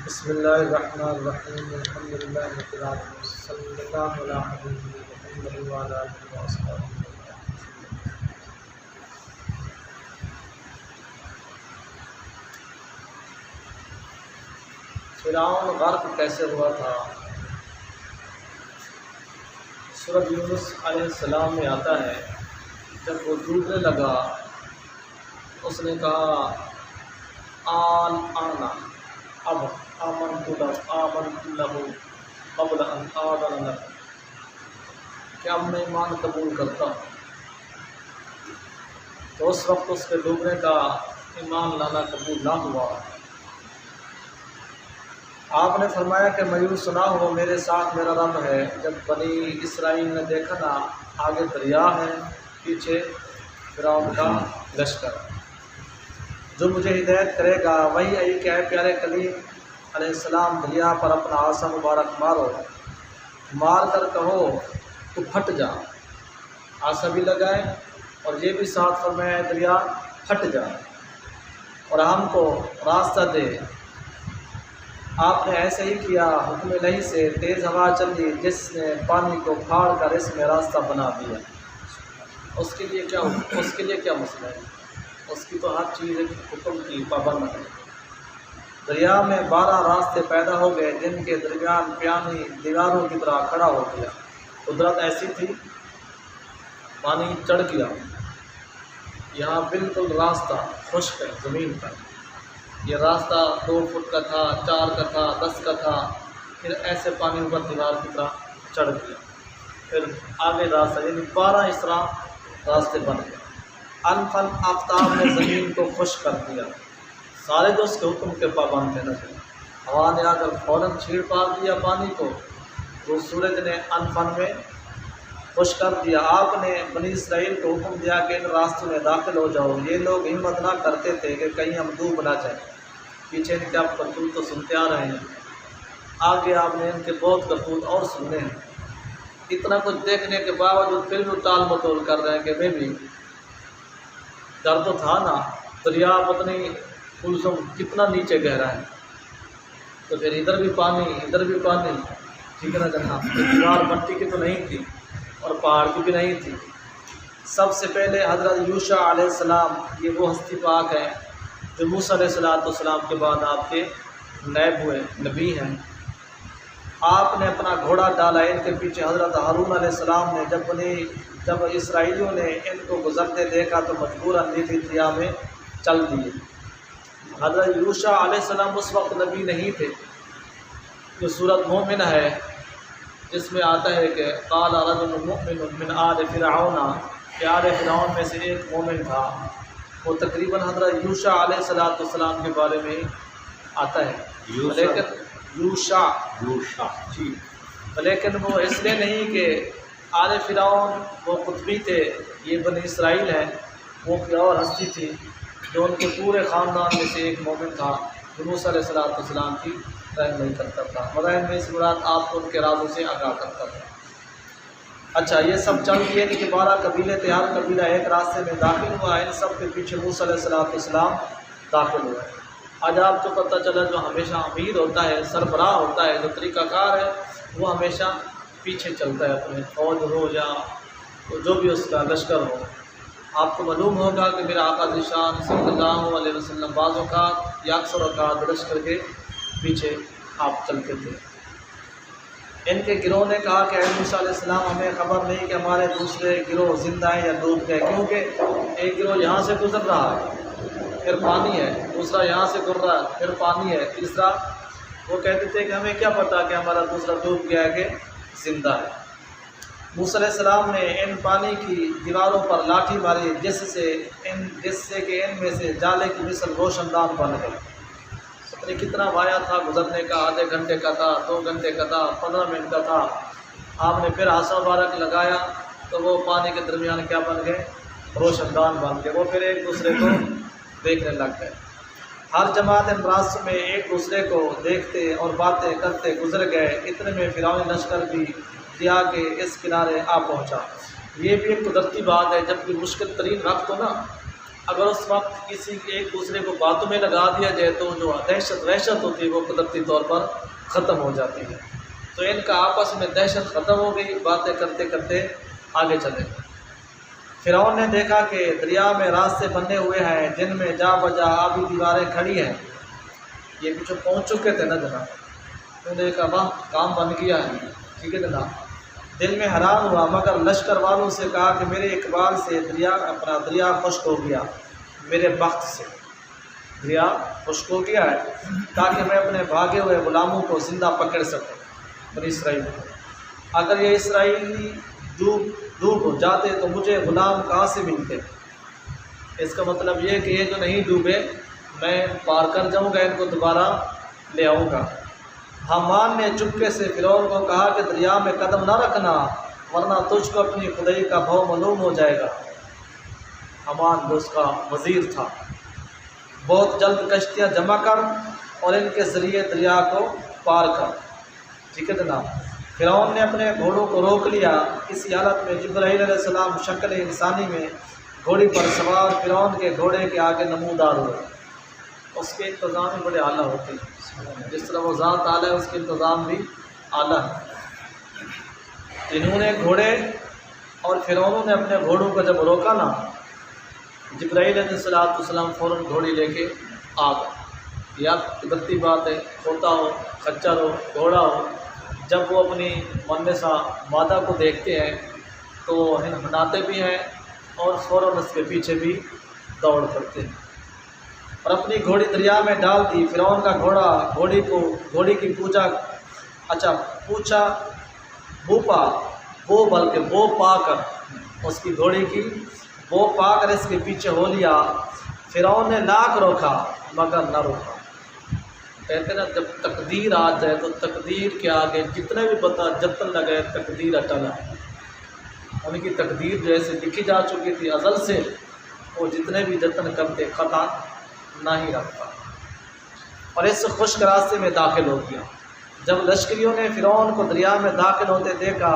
بسم اللہ الرحمن الرحیم الحمد للہ رب العالمین صلی اللہ علیہ محمد وعلی آلہ وصحبہ۔ فرعون غرق کیسے ہوا تھا؟ سورۃ یونس علیہ السلام میں آتا ہے جب وہ ڈوبنے لگا اس نے کہا آنا اب آمنت لہ قبل ان آذن لہ، کہ اب میں ایمان قبول کرتا ہوں۔ تو اس وقت اس کے ڈوبنے کا ایمان لانا قبول نہ ہوا۔ آپ نے فرمایا کہ میوں سنا ہو میرے ساتھ میرا رب ہے۔ جب بنی اسرائیل نے دیکھا نا آگے دریا ہے پیچھے فرعون کا لشکر، جو مجھے ہدایت کرے گا وہی آئی کہ اے پیارے کلیم علیہ السلام دریا پر اپنا عصا مبارک مارو، مار کر کہو تو پھٹ جا۔ عصا بھی لگائے اور یہ بھی ساتھ فرمایا دریا پھٹ جا اور ہم کو راستہ دے۔ آپ نے ایسے ہی کیا، حکم الہی سے تیز ہوا چلی جس نے پانی کو پھاڑ کر اس میں راستہ بنا دیا۔ اس کے لیے کیا مسئلہ ہے؟ اس کی تو ہر چیز حکم کی پابند ہے۔ دریا میں 12 راستے پیدا ہو گئے جن کے درمیان پانی دیواروں کی طرح کھڑا ہو گیا۔ قدرت ایسی تھی، پانی چڑھ گیا، یہاں بالکل راستہ خشک ہے زمین پر۔ یہ راستہ 2 فٹ کا تھا، 4 کا تھا، 10 کا تھا، پھر ایسے پانی اوپر دیوار کی طرح چڑھ گیا، پھر آگے راستہ، یعنی 12 اس طرح راستے بن گئے۔ انفن آفتاب نے زمین کو خشک کر دیا، سارے جو اس کے حکم کے پابند تھے نہ۔ ہوا نے آ کر فوراً چھیڑ پار دیا پانی کو، تو سورج نے انفن میں خشک کر دیا۔ آپ نے بنی اسرائیل کو حکم دیا کہ ان راستوں میں داخل ہو جاؤ۔ یہ لوگ ہمت نہ کرتے تھے کہ کہیں ہم ڈوب نہ جائیں۔ پیچھے ان کے آپ کرتوت تو سنتے آ رہے ہیں، آگے آپ نے ان کے بہت کرتوت اور سننے ہیں۔ اتنا کچھ دیکھنے کے باوجود پھر بھی ٹال مٹول کر رہے ہیں کہ میں بھی ڈر تو تھا نا، دریا پتنی کلثم کتنا نیچے گہرا ہے، تو پھر ادھر بھی پانی، ٹھیک ہے نا جناب۔ دیوار مٹی کی تو نہیں تھی اور پہاڑ کی بھی نہیں تھی۔ سب سے پہلے حضرت یوشع علیہ السلام، یہ وہ ہستی پاک ہیں جو موسیٰ علیہ السلام کے بعد آپ کے نائب ہوئے نبی ہیں۔ آپ نے اپنا گھوڑا ڈالا ان کے پیچھے۔ حضرت ہارون علیہ السلام نے جب اسرائیلیوں نے ان کو گزرتے دیکھا تو مجبوراً نیلی دریا میں چل دیے۔ حضرت یوشع علیہ السلام اس وقت نبی نہیں تھے۔ جو سورۃ مومن ہے جس میں آتا ہے کہ قال رجل مؤمن من آل فرعون، کہ آل فرعون میں سے ایک مومن تھا، وہ تقریباً حضرت یوشع علیہ السلام کے بارے میں آتا ہے۔ لیکن یوشع جی، لیکن وہ اس لیے نہیں کہ آل فرعون وہ قطبی تھے، یہ بنی اسرائیل ہیں، وہ کوئی اور ہستی تھی جو ان کے پورے خاندان میں سے ایک مومن تھا جو موسیٰ علیہ السلام کی رہنمائی کرتا تھا، مدائن میں اس مراد آپ کو ان کے رازوں سے آگاہ کرتا تھا۔ اچھا، یہ سب چل دیے کہ 12 قبیلے تھے، ہر قبیلہ ایک راستے میں داخل ہوا، ان سب کے پیچھے موسیٰ علیہ السلام داخل ہوا۔ آج آپ کو پتہ چلا جو ہمیشہ امیر ہوتا ہے، سربراہ ہوتا ہے، جو طریقہ کار ہے، وہ ہمیشہ پیچھے چلتا ہے اپنے فوج ہو یا جو بھی اس کا لشکر ہو۔ آپ کو معلوم ہوگا کہ میرا آقا ذیشان صلی اللہ علیہ وسلم بعض اوقات یا اکثر اوقات لشکر کے پیچھے آپ چلتے تھے۔ ان کے گروہ نے کہا کہ اے موسیٰ علیہ السلام، ہمیں خبر نہیں کہ ہمارے دوسرے گروہ زندہ ہیں یا ڈوب گئے، کیونکہ ایک گروہ یہاں سے گزر رہا ہے پھر پانی ہے، دوسرا یہاں سے گزر رہا ہے پھر پانی ہے، تیسرا۔ وہ کہتے تھے کہ ہمیں کیا پتہ کہ ہمارا دوسرا ڈوب گیا ہے کہ زندہ ہے۔ موسیٰ علیہ السلام نے ان پانی کی دیواروں پر لاٹھی ماری جس سے کہ ان میں سے جالے کی مثل روشن دان بن گئے۔ پتہ نہیں کتنا وایا تھا گزرنے کا، آدھے گھنٹے کا تھا، 2 گھنٹے کا تھا، 15 منٹ کا تھا۔ آپ نے پھر عصا مبارک لگایا تو وہ پانی کے درمیان کیا بن گئے؟ روشن دان بن گئے۔ وہ پھر ایک دوسرے کو دیکھنے لگ گئے۔ ہر جماعت ان راستوں میں ایک دوسرے کو دیکھتے اور باتیں کرتے گزر گئے۔ اتنے میں فرعون لشکر بھی دریا کے اس کنارے آ پہنچا۔ یہ بھی ایک قدرتی بات ہے، جب بھی مشکل ترین وقت ہو نا اگر اس وقت کسی ایک دوسرے کو باتوں میں لگا دیا جائے تو جو دہشت وحشت ہوتی ہے وہ قدرتی طور پر ختم ہو جاتی ہے۔ تو ان کا آپس میں دہشت ختم ہو گئی، باتیں کرتے کرتے آگے چلے گئے۔ فرعون نے دیکھا کہ دریا میں راستے بنے ہوئے ہیں جن میں جا بجا آبی دیواریں کھڑی ہیں، یہ کچھ پہنچ چکے تھے نا جناب، انہوں نے دیکھا واہ کام بن گیا ہے، ٹھیک ہے جناب۔ دل میں حیران ہوا، مگر لشکر والوں سے کہا کہ میرے اقبال سے دریا خشک ہو گیا، میرے بخت سے دریا خشک ہو گیا ہے تاکہ میں اپنے بھاگے ہوئے غلاموں کو زندہ پکڑ سکوں، بنی اسرائیل کو۔ اگر یہ اسرائیلی ڈوب ہو جاتے تو مجھے غلام کہاں سے ملتے؟ اس کا مطلب یہ کہ یہ جو نہیں ڈوبے میں پار کر جاؤں گا، ان کو دوبارہ لے آؤں گا۔ حامان نے چپکے سے فرعون کو کہا کہ دریا میں قدم نہ رکھنا ورنہ تجھ کو اپنی خدائی کا بھو معلوم ہو جائے گا۔ حامان جو اس کا وزیر تھا، بہت جلد کشتیاں جمع کر اور ان کے ذریعے دریا کو پار کر، ٹھیک ہے جناب۔ فرعون نے اپنے گھوڑوں کو روک لیا۔ اسی حالت میں جبرائیل علیہ السلام شکل انسانی میں گھوڑی پر سوار فرعون کے گھوڑے کے آگے نمودار ہوئے۔ اس کے انتظام بھی بڑے اعلیٰ ہوتے ہیں، جس طرح وہ ذات اعلیٰ ہے اس کے انتظام بھی اعلیٰ ہے۔ انہوں نے گھوڑے اور فرعون نے اپنے گھوڑوں کو جب روکا نا، جبرائیل علیہ السلام فوراً گھوڑی لے کے آ گئے۔ یا قدرتی بات ہے، ہوتا ہو خچر ہو گھوڑا ہو، جب وہ اپنی مونسہ مادہ کو دیکھتے ہیں تو ہناتے بھی ہیں اور فوراً اس کے پیچھے بھی دوڑ کرتے ہیں، اور اپنی گھوڑی دریا میں ڈال دی۔ فرعون کا گھوڑا گھوڑی کی پوچھا بو پا کر اس کی گھوڑی کی بو پا کر اس کے پیچھے ہو لیا۔ فرعون نے لاکھ روکا مگر نہ روکا۔ کہتے ہیں نا جب تقدیر آ جائے تو تقدیر کے آگے جتنے بھی جتن لگے تقدیر اٹل ہے۔ ان کی تقدیر جو ایسے لکھی جا چکی تھی ازل سے، وہ جتنے بھی جتن کرتے خطا نہ ہی رکھتا، اور اس خشک راستے میں داخل ہو گیا۔ جب لشکریوں نے فرعون کو دریا میں داخل ہوتے دیکھا،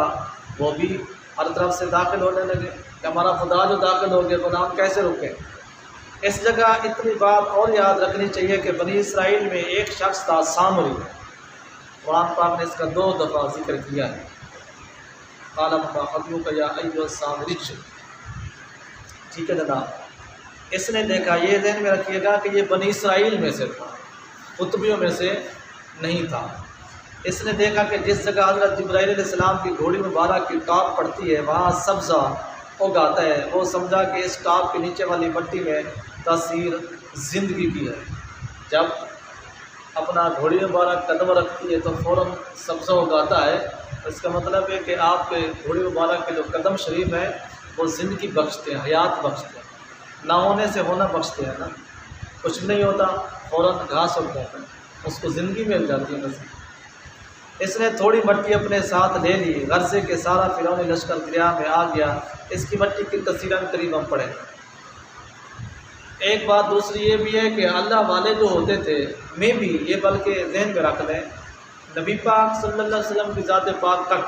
وہ بھی ہر طرف سے داخل ہونے لگے کہ ہمارا خدا جو داخل ہو گیا غلام کیسے رکے۔ اس جگہ اتنی بات اور یاد رکھنی چاہیے کہ بنی اسرائیل میں ایک شخص تھا سامری، قرآن پاک نے اس کا 2 دفعہ ذکر کیا ہے۔ قال ما خطبک یا ایھا السامری، ٹھیک ہے جناب۔ اس نے دیکھا، یہ ذہن میں رکھیے گا کہ یہ بنی اسرائیل میں سے تھا، قطبیوں میں سے نہیں تھا۔ اس نے دیکھا کہ جس جگہ حضرت جبرائیل علیہ السلام کی گھوڑی مبارک کی ٹاپ پڑتی ہے وہاں سبزہ اگاتا ہے۔ وہ سمجھا کہ اس ٹاپ کے نیچے والی مٹی میں تاثیر زندگی کی ہے۔ جب اپنا گھوڑی مبارک قدم رکھتی ہے تو فوراً سبزہ اگاتا ہے، اس کا مطلب ہے کہ آپ کے گھوڑی مبارک کے جو قدم شریف ہیں وہ زندگی بخشتے ہیں، حیات بخشتے ہیں، نہ ہونے سے ہونا بخشتے ہیں نا۔ کچھ بھی نہیں ہوتا فوراً گھاس اگ جاتا ہے، اس کو زندگی مل جاتی ہے نصیب۔ اس نے تھوڑی مٹی اپنے ساتھ لے لی، غرضے کے سارا فرعونی لشکر دریا میں آ گیا۔ اس کی مٹی کی تفصیلاً قریب ہم پڑھیں۔ ایک بات دوسری یہ بھی ہے کہ اللہ والے جو ہوتے تھے میں بھی یہ بلکہ ذہن میں رکھ لیں، نبی پاک صلی اللہ علیہ وسلم کی ذات پاک تک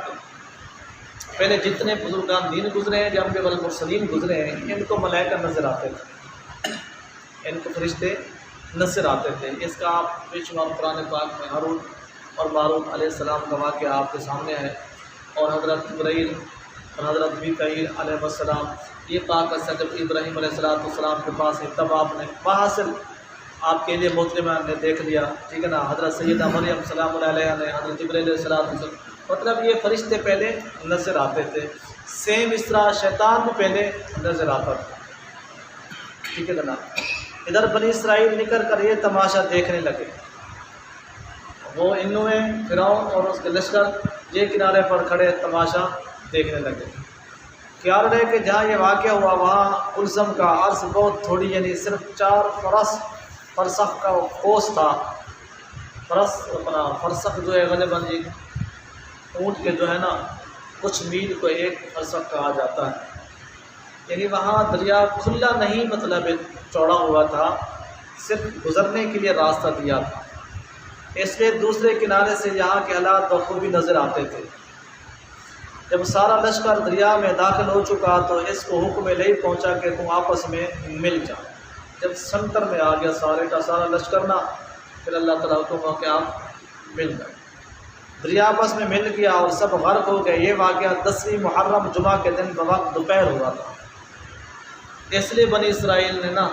پہلے جتنے بزرگان دین گزرے ہیں، جو انبیاء والمرسلین گزرے ہیں، ان کو ملائکہ نظر آتے تھے، ان کو فرشتے نظر آتے تھے۔ اس کا آپ بے شمار قرآن پاک میں ہارون اور ماروت علیہ السلام کا واقعہ آپ کے سامنے ہے، اور حضرت جبرائیل اور حضرت میکائیل علیہ السلام، یہ پاک سے جب ابراہیم علیہ السلام کے پاس ہے تب آپ نے وہاں سے آپ کے لیے محترمہ نے دیکھ لیا، ٹھیک ہے نا۔ حضرت سیدہ مریم سلام اللہ علیہ نے حضرت جبرائیل علیہ السلام، مطلب یہ فرشتے پہلے نظر آتے تھے۔ سیم اس طرح شیطان بھی پہلے نظر آتا تھا، ٹھیک ہے جناب۔ ادھر بنی اسرائیل نکل کر یہ تماشا دیکھنے لگے، وہ انہوں نے فرعون اور اس کے لشکر یہ کنارے پر کھڑے تماشا دیکھنے لگے۔ خیال رہے کہ جہاں یہ واقعہ ہوا وہاں کلثم کا عرض بہت تھوڑی، یعنی صرف 4 فرسخ کا کوس تھا۔ فرسخ جو ہے غالباً اونٹ کے جو ہے نا کچھ میل کو 1 فرسخ کہا جاتا ہے، یعنی وہاں دریا کھلا نہیں، مطلب چوڑا ہوا تھا، صرف گزرنے کے لیے راستہ دیا تھا، اس لیے دوسرے کنارے سے یہاں کے حالات بخوبی نظر آتے تھے۔ جب سارا لشکر دریا میں داخل ہو چکا تو اس کو حکم الہی پہنچا کہ تم آپس میں مل جاؤ۔ جب سنتر میں آ گیا سارے کا سارا لشکر نا، پھر اللہ تعالیٰ حکم ہوا کہ آپ مل گئے، دریا آپس میں مل گیا اور سب غرق ہو گئے۔ یہ واقعہ 10ویں محرم جمعہ کے دن بوقت دوپہر ہوا تھا۔ اس لیے بنی اسرائیل نے نا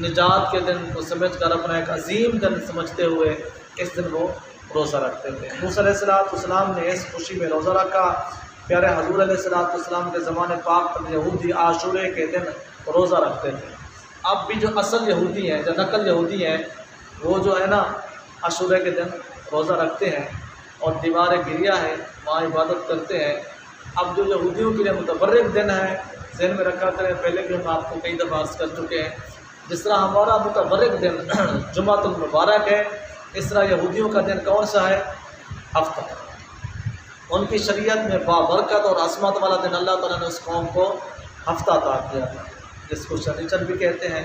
نجات کے دن کو سمجھ کر اپنا ایک عظیم دن سمجھتے ہوئے اس دن وہ روزہ رکھتے تھے۔ موسیٰ علیہ السلام نے اس خوشی میں روزہ رکھا۔ پیارے حضور علیہ السلام کے زمانے پاک میں یہودی عاشورے کے دن روزہ رکھتے تھے۔ اب بھی جو اصل یہودی ہیں، جو نقل یہودی ہیں، وہ جو ہے نا عاشورے کے دن روزہ رکھتے ہیں اور دیوار گریا ہے وہاں عبادت کرتے ہیں۔ اب جو یہودیوں کے لیے متبرک دن ہے، ذہن میں رکھا کریں، پہلے بھی ہم آپ کو کئی دفعہ عرض کر چکے ہیں، جس طرح ہمارا متبرک دن جمعۃ المبارک ہے، اس طرح یہودیوں کا دن کون سا ہے؟ ہفتہ۔ ان کی شریعت میں بابرکت اور عصمت والا دن اللہ تعالیٰ نے اس قوم کو ہفتہ عطا کیا تھا، جس کو شنیچر بھی کہتے ہیں۔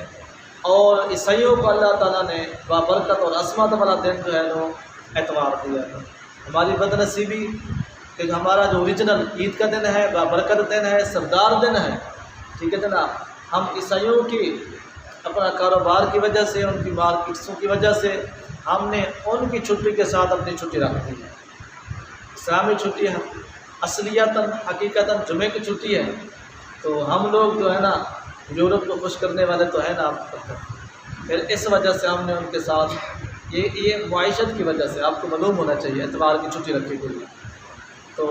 اور عیسائیوں کو اللہ تعالیٰ نے بابرکت اور عصمت والا دن جو ہے وہ اتوار دیا تھا۔ ہماری بد نصیبی کہ ہمارا جو اوریجنل عید کا دن ہے، بابرکت دن ہے، سردار دن ہے، ٹھیک ہے جناب، ہم عیسائیوں کی اپنا کاروبار کی وجہ سے، ان کی مارکیٹسوں کی وجہ سے ہم نے ان کی چھٹی کے ساتھ اپنی چھٹی رکھ دی ہے۔ اسلامی چھٹی اصلیتاً حقیقتاً جمعے کی چھٹی ہے، تو ہم لوگ جو ہے نا یورپ کو خوش کرنے والے تو ہیں نا، پھر اس وجہ سے ہم نے ان کے ساتھ یہ معیشت کی وجہ سے آپ کو معلوم ہونا چاہیے اتوار کی چھٹی رکھی گئی۔ تو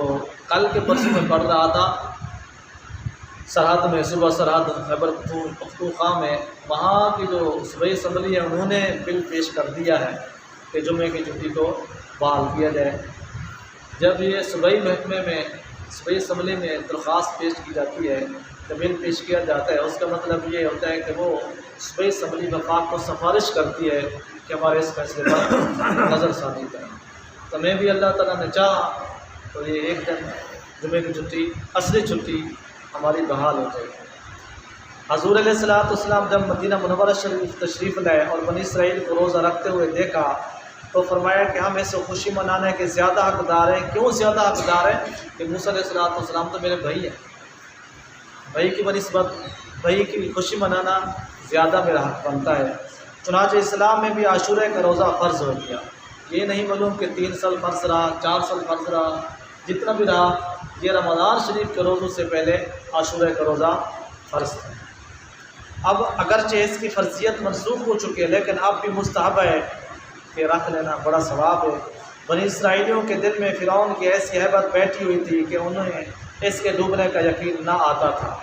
کل کے پرسوں میں پڑھ رہا تھا سرحد میں، صوبہ سرحد خیبر پختونخوا میں، وہاں کی جو صوبائی اسمبلی ہے انہوں نے بل پیش کر دیا ہے کہ جمعے کی چھٹی کو بحال کیا جائے۔ جب یہ صوبائی محکمے میں، صوبائی اسمبلی میں درخواست پیش کی جاتی ہے، جب بل پیش کیا جاتا ہے، اس کا مطلب یہ ہوتا ہے کہ وہ صوبائی اسمبلی وفاق کو سفارش کرتی ہے کہ ہمارے اس فیصلے پر نظر ثانی کریں۔ تو میں بھی اللہ تعالیٰ نے چاہا تو یہ ایک دن جمعے کی چھٹی، اصلی چھٹی ہماری بحال ہو جائے گی۔ حضور علیہ السلام جب مدینہ منورہ شریف تشریف لائے اور بنی اسرائیل کو روزہ رکھتے ہوئے دیکھا تو فرمایا کہ ہم ایسے خوشی منانے کے زیادہ حقدار ہیں۔ کیوں زیادہ حقدار ہیں؟ کہ موسیٰ علیہ السلام تو میرے بھائی ہیں، بھائی کی بنسبت بھائی کی خوشی منانا زیادہ میرا حق بنتا ہے۔ چنانچہ اسلام میں بھی عاشورہ کا روزہ فرض ہو گیا۔ یہ نہیں معلوم کہ 3 سال فرض رہا، 4 سال فرض رہا، جتنا بھی رہا، یہ رمضان شریف کے روزوں سے پہلے عاشورہ کا روزہ فرض تھا۔ اب اگرچہ اس کی فرضیت منسوخ ہو چکی ہے، لیکن اب بھی مستحب ہے کہ رکھ لینا، بڑا ثواب ہے۔ بنی اسرائیلیوں کے دل میں فرعون کی ایسی ہیبت بیٹھی ہوئی تھی کہ انہیں اس کے ڈوبنے کا یقین نہ آتا تھا،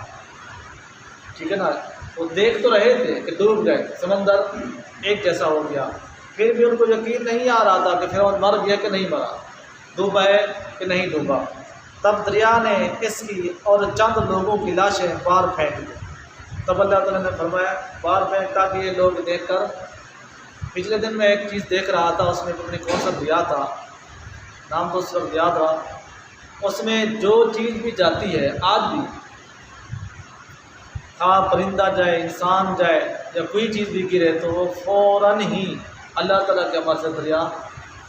ٹھیک ہے نا، وہ دیکھ تو رہے تھے کہ ڈوب گئے، سمندر ایک جیسا ہو گیا، پھر بھی ان کو یقین نہیں آ رہا تھا کہ فرعون مر گیا کہ نہیں مرا، ڈوبا ہے کہ نہیں ڈوبا۔ تب دریا نے اس کی اور چند لوگوں کی لاشیں باہر پھینک دی۔ تب اللہ تعالیٰ نے فرمایا باہر پھینک، تاکہ یہ لوگ دیکھ کر، پچھلے دن میں ایک چیز دیکھ رہا تھا، اس میں پتہ نہیں کون سا دریا تھا، نام تو اس وقت یاد رہا، اس میں جو چیز بھی جاتی ہے آج بھی، ہاں پرندہ جائے، انسان جائے یا کوئی چیز بھی گرے تو وہ فوراً ہی اللہ تعالیٰ کے امر سے دریا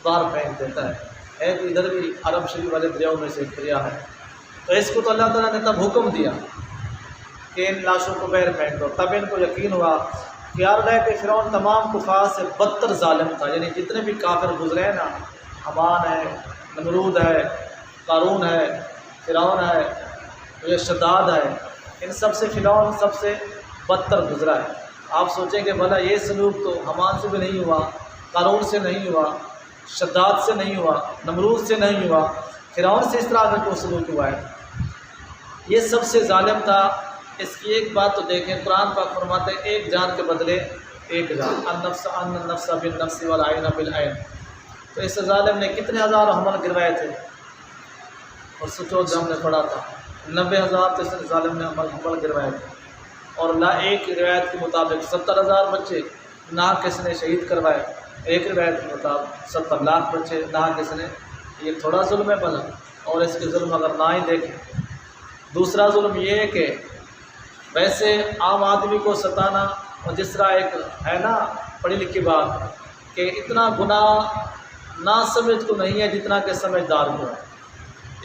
باہر پھینک دیتا ہے۔ تو ادھر بھی عرب شریف والے دریاؤں میں سے ایک دریا ہے، تو اس کو تو اللہ تعالیٰ نے تب حکم دیا کہ ان لاشوں کو باہر پھینک دو۔ تب ان کو یقین ہوا کہ یار ہے کہ فرعون تمام کفار سے بدتر ظالم تھا، یعنی جتنے بھی کافر گزرے ہیں نا، حمان ہے، نمرود ہے، قارون ہے، فرعون ہے، یہ شداد ہے، ان سب سے فرعون سب سے بدتر گزرا ہے۔ آپ سوچیں کہ بھلا یہ سلوک تو حمان سے بھی نہیں ہوا، قارون سے نہیں ہوا، شداد سے نہیں ہوا، نمرود سے نہیں ہوا، فرعون سے اس طرح کا کیوں سلوک ہوا ہے؟ یہ سب سے ظالم تھا۔ اس کی ایک بات تو دیکھیں، قرآن پاک فرماتے ہیں ایک جان کے بدلے ایک جان، النفس بالنفس والعین بالعین۔ تو اس ظالم نے کتنے ہزار حمل گروائے تھے، اور سوچو جو ہم نے پڑھا تھا 90,000 تو اس ظالم نے حمل گروائے تھے، اور ایک روایت کے مطابق 70,000 بچے نہ کس نے شہید کروائے، ایک روایت کے مطابق 70 لاکھ بچے نہ کس نے۔ یہ تھوڑا ظلم ہے بنا، اور اس کے ظلم اگر نہ ہی دیکھیں۔ دوسرا ظلم یہ ہے کہ ویسے عام آدمی کو ستانا، اور جس طرح ایک ہے نا پڑھی لکھی بات کہ اتنا گناہ نہ سمجھ کو نہیں ہے جتنا کہ سمجھدار کو ہے۔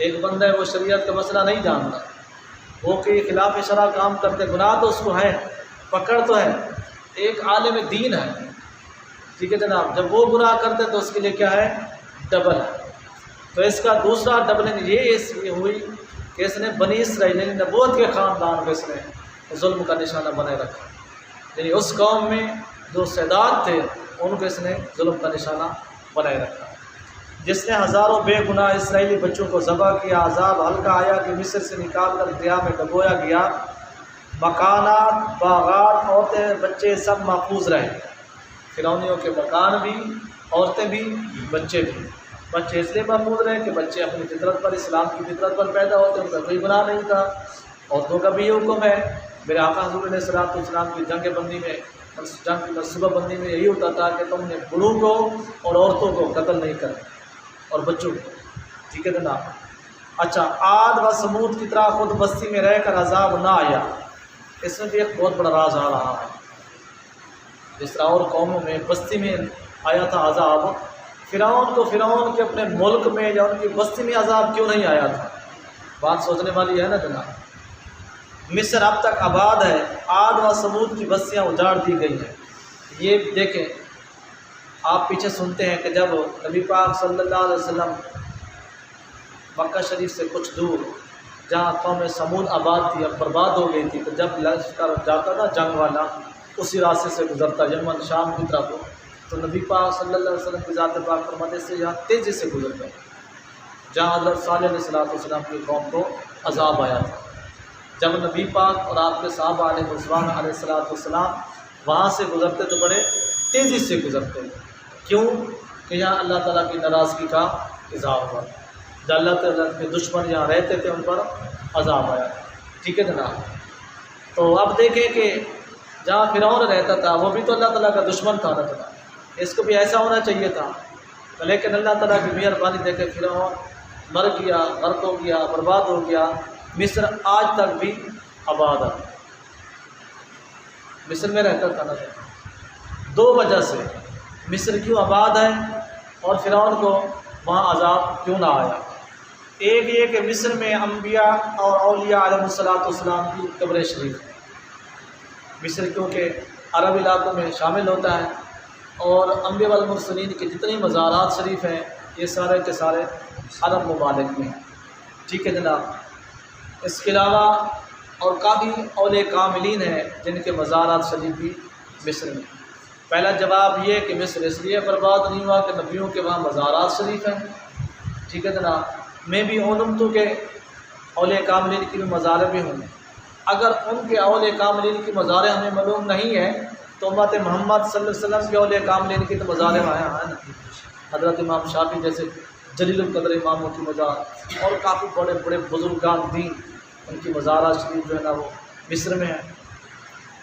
ایک بندہ ہے وہ شریعت کا مسئلہ نہیں جانتا، وہ کہ خلاف شرع کام کرتے، گناہ تو اس کو ہے، پکڑ تو ہے، ایک عالم دین ہے، ٹھیک ہے جناب، جب وہ گناہ کرتے تو اس کے لیے کیا ہے؟ ڈبل ہے۔ تو اس کا دوسرا ڈبل یہ ہوئی کہ اس نے بنی اسرائیل یعنی نبوت کے خاندان کو اس نے ظلم کا نشانہ بنائے رکھا، یعنی اس قوم میں جو سادات تھے ان کو اس نے ظلم کا نشانہ بنائے رکھا، جس نے ہزاروں بے گناہ اسرائیلی بچوں کو ذبح کیا، عذاب ہلکا آیا کہ مصر سے نکال کر دریا میں ڈبویا گیا، مکانات، باغات، عورتیں، بچے سب محفوظ رہے، فرعونیوں کے مکان بھی، عورتیں بھی، بچے بھی۔ بچے اس لیے محفوظ رہے کہ بچے اپنی فطرت پر، اسلام کی فطرت پر پیدا ہوتے، ان کا کوئی گناہ نہیں تھا۔ عورتوں کا بھی یہ حکم ہے، میرے آقا حضور علیہ السلام کی جنگ بندی میں، جنگ کی منصوبہ بندی میں یہی ہوتا تھا کہ تم نے بوڑھوں کو اور عورتوں کو قتل نہیں کرنا اور بچوں کو، ٹھیک ہے جناب۔ اچھا، عاد و سمود کی طرح خود بستی میں رہ کر عذاب نہ آیا، اس میں بھی ایک بہت بڑا راز آ رہا ہے۔ جس طرح اور قوموں میں بستی میں آیا تھا عذاب، فرعون کے اپنے ملک میں یا ان کی بستی میں عذاب کیوں نہیں آیا تھا؟ بات سوچنے والی ہے نا جناب۔ مصر اب تک آباد ہے، عاد و سمود کی بستیاں اجاڑ دی گئی ہیں۔ یہ دیکھیں، آپ پیچھے سنتے ہیں کہ جب نبی پاک صلی اللہ علیہ وسلم مکہ شریف سے کچھ دور جہاں قوم سمود آباد تھی، اب برباد ہو گئی تھی، تو جب لشکر جاتا تھا جنگ والا اسی راستے سے گزرتا یمن شام کی طرف، تو نبی پاک صلی اللہ علیہ وسلم کی ذات پاک فرماتے سے یہاں تیزی سے گزر گئے، جہاں حضرت صالح علیہ السلام کی قوم کو عذاب آیا تھا۔ جب نبی پاک اور آپ کے صحابہ علیہ رضوان علیہ السلام وہاں سے گزرتے تو بڑے تیزی سے گزرتے، کیوں کہ یہاں اللہ تعالیٰ کی ناراضگی کا اظہار ہوا، جو اللہ تعالیٰ کے دشمن یہاں رہتے تھے ان پر عذاب آیا، ٹھیک ہے جناب۔ تو اب دیکھیں کہ جہاں فرعون رہتا تھا وہ بھی تو اللہ تعالیٰ کا دشمن تھا نا جناب، اس کو بھی ایسا ہونا چاہیے تھا، لیکن اللہ تعالیٰ کی مہربانی دیکھے فرعون مر گیا، غرق ہو گیا، برباد ہو گیا۔ مصر آج تک بھی آباد ہے، مصر میں رہتا تھا نا۔ دو وجہ سے مصر کیوں آباد ہے اور فرعون کو وہاں عذاب کیوں نہ آیا۔ ایک یہ کہ مصر میں انبیاء اور اولیاء علیہ السلام کی قبر شریف ہے۔ مصر کیونکہ عرب علاقوں میں شامل ہوتا ہے، اور انبیاء والمرسلین کے جتنے مزارات شریف ہیں یہ سارے کے سارے عرب ممالک میں ہیں، ٹھیک ہے جناب۔ اس کے علاوہ اور کافی اولیاء کاملین ہیں جن کے مزارات شریف بھی مصر میں۔ پہلا جواب یہ کہ مصر اس لیے برباد نہیں ہوا کہ نبیوں کے وہاں مزارات شریف ہیں، ٹھیک ہے جناب۔ میں بھی ان امتوں کے اولیاء کاملین کی بھی مزار بھی ہوں، اگر ان کے اولیاء کاملین کی مزاریں ہمیں معلوم نہیں ہیں تو امت محمد صلی اللہ علیہ وسلم کے اولیاء کاملین کی تو مزاریں وہاں ہیں نا، حضرت امام شافعی جیسے جلیل القدر اماموں کی مزار، اور کافی بڑے بڑے بزرگان دین ان کی مزارات شریف جو ہے نا وہ مصر میں ہے۔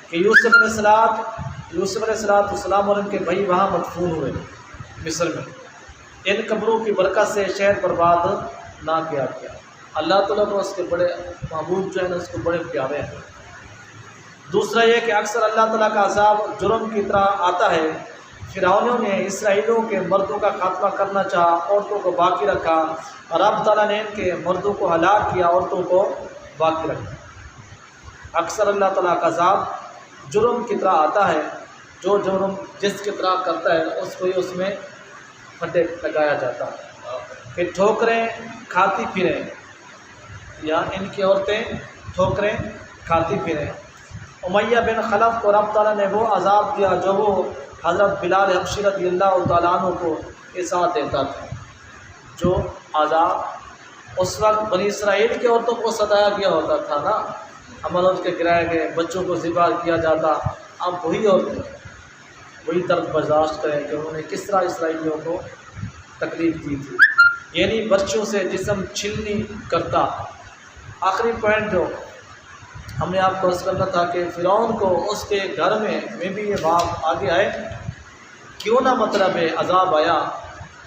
کہ یوسف علیہ السلام اور ان کے بھائی وہاں مدفون ہوئے مصر میں، ان قبروں کی برکت سے شہر برباد نہ کیا گیا۔ اللہ تعالیٰ کو اس کے بڑے محبوب جو ہے نا اس کو بڑے پیارے ہیں۔ دوسرا یہ کہ اکثر اللہ تعالیٰ کا عذاب جرم کی طرح آتا ہے۔ فرعونیوں نے اسرائیلیوں کے مردوں کا خاتمہ کرنا چاہا، عورتوں کو باقی رکھا، اور رب تعالیٰ نے ان کے مردوں کو ہلاک کیا، عورتوں کو باقی رکھا۔ اکثر اللہ تعالیٰ کا عذاب جرم کی طرح آتا ہے، جو جرم جس کی طرح کرتا ہے اس کو ہی اس میں پھٹے لگایا جاتا ہے کہ ٹھوکریں کھاتی پھریں، یا ان کی عورتیں ٹھوکریں کھاتی پھریں۔ امیہ بن خلف کو رب تعالیٰ نے وہ عذاب دیا جو وہ حضرت بلال حبشی رضی اللہ تعالیٰ عنہ کو ساتھ دیتا تھا، جو عذاب اس وقت بنی اسرائیل کی عورتوں کو ستایا گیا ہوتا تھا نا، امانت کے گرائے گئے، بچوں کو ذبح کیا جاتا، اب وہی عورتیں وہی درد برداشت کریں کہ انہوں نے کس طرح اسرائیلیوں کو تکلیف دی تھی، یعنی بچوں سے جسم چھلنی کرتا۔ آخری پوائنٹ جو ہم نے آپ کو عرض کرنا تھا کہ فرعون کو اس کے گھر میں بھی یہ بات آگے آئے، کیوں نہ مطلب عذاب آیا،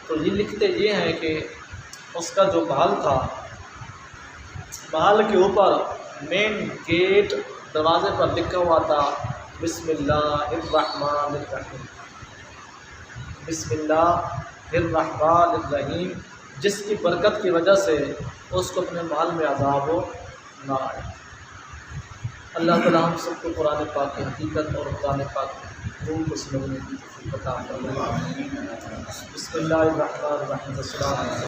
تو یہ لکھتے یہ ہیں کہ اس کا جو محل تھا، محل کے اوپر مین گیٹ دروازے پر لکھا ہوا تھا بسم اللہ الرحمن الرحیم، بسم اللہ الرحمن الرحیم، جس کی برکت کی وجہ سے اس کو اپنے محل میں عذاب ہو نہ آئے۔ اللہ تعالیٰ ہم سب کو قرآن پاک کی حقیقت اور قرآن پاک مفہوم کو سمجھنے کی توفیق عطا فرمائے۔ بسم اللہ الرحمن الرحیم۔ السلام علیکم۔